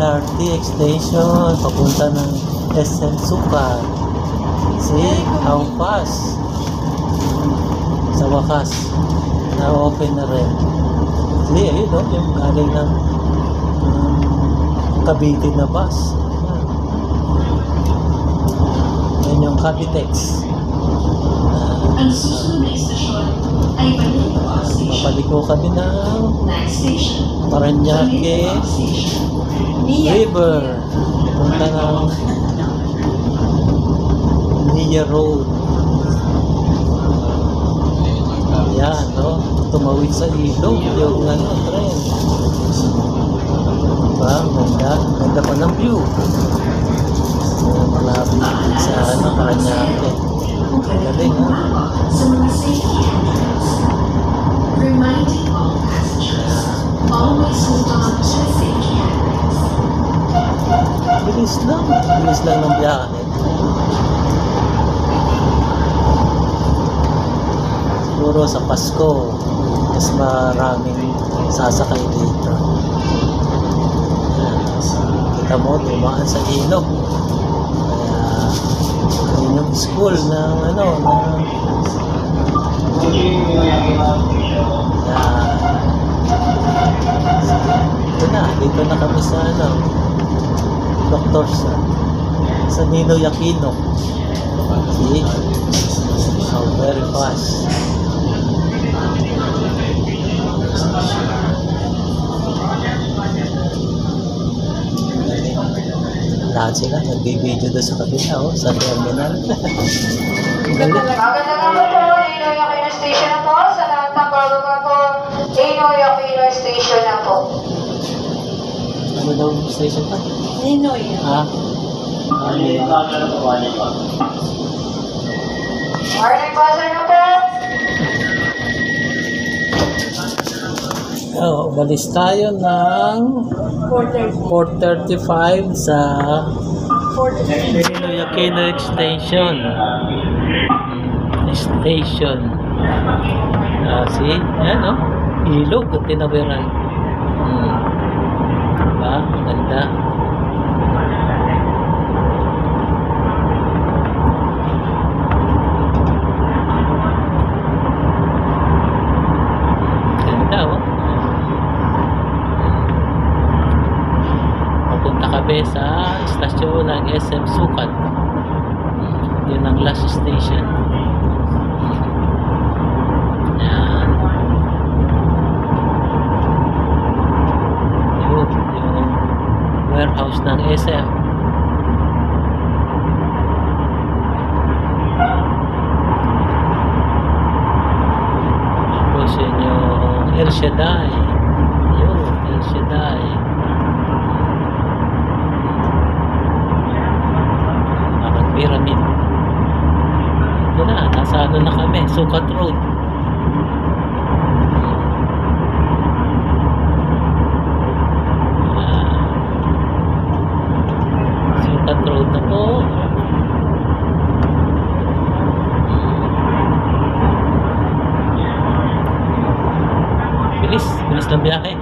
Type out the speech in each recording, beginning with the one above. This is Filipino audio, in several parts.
LRT extension papunta ng SM Sukat. See how fast. Sa wakas na-open na rin. See, ayun o, yung galing ng Cavite na bus. Yan yung Cavitex. Ang susunod na istasyon ay Balintawak Station. Mapaliko kami ng Next station, Paranaque Balintawak Station. River. Punta ng Nia Road. Yan, no? Tumawid sa ilog yung tren. Diba? Ganda. Ganda pa ng view. Malapit sa Paranaque. Galing, ha? Sa mga safety entrance, reminding all passengers, always hold on to the safety entrance. Bilis lang. Bilis lang ng biyahe. Siguro sa Pasko, mas maraming sasakay dito. Kita mo, dumaan sa ilog. Kaya, yun yung school ng dito na kami sa Dr. sa Ninoy Aquino. See? How very fast. Lahat sila nagbibideo doon sa kabila, sa terminal. Magandang gabi po, Ninoy Aquino Station na po. Sa lahat ng bababa po, Ninoy Aquino Station na po. Ano daw station pa? Ninoy. Ha? Morning buzzer na po. Umalis tayo ng 4:35 sa Ninoy Aquino Extension. Station. See? Yan, no? Ilog at tinawiran. Diba? Ganda. Ganda, oh. Papunta kami sa istasyon ng SM Sukat. Yun ang last station. Warehouse ng SM. Tapos yun yung El Shaddai. Yun, El Shaddai. Parang pyramid. Ito na, nasa na kami, Sukat Road. Road na po. Bilis lang biyahe.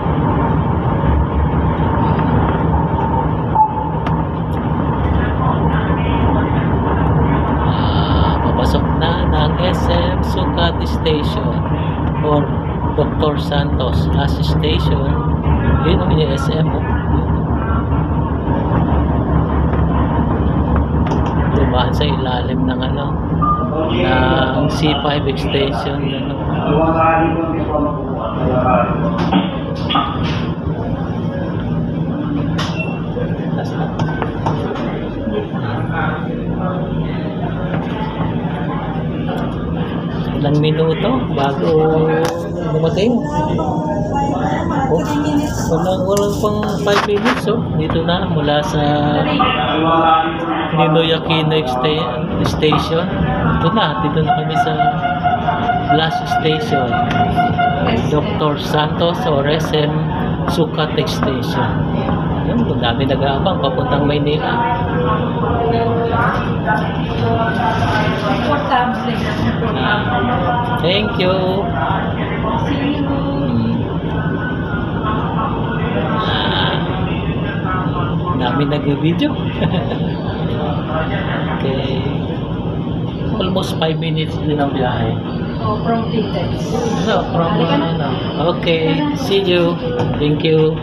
Papasok na ng SM Sukat Station or Dr. Santos as station. Yun ang yung SM. Dumaan sa ilalim ng ng C5 extension. Ilang minuto bago dumating. Walang pang 5 minutes, dito na mula sa Ninoy Aquino Station. Dito na kami sa last station, Dr. Santos or SM Sukat Extension. Yun, dami nag-aabang papuntang Maynila. Thank you. See you. kami nag-video. Okay. Almost 5 minutes din ang biyahe. Oh, from Pitex. No, from Okay, see you. Thank you.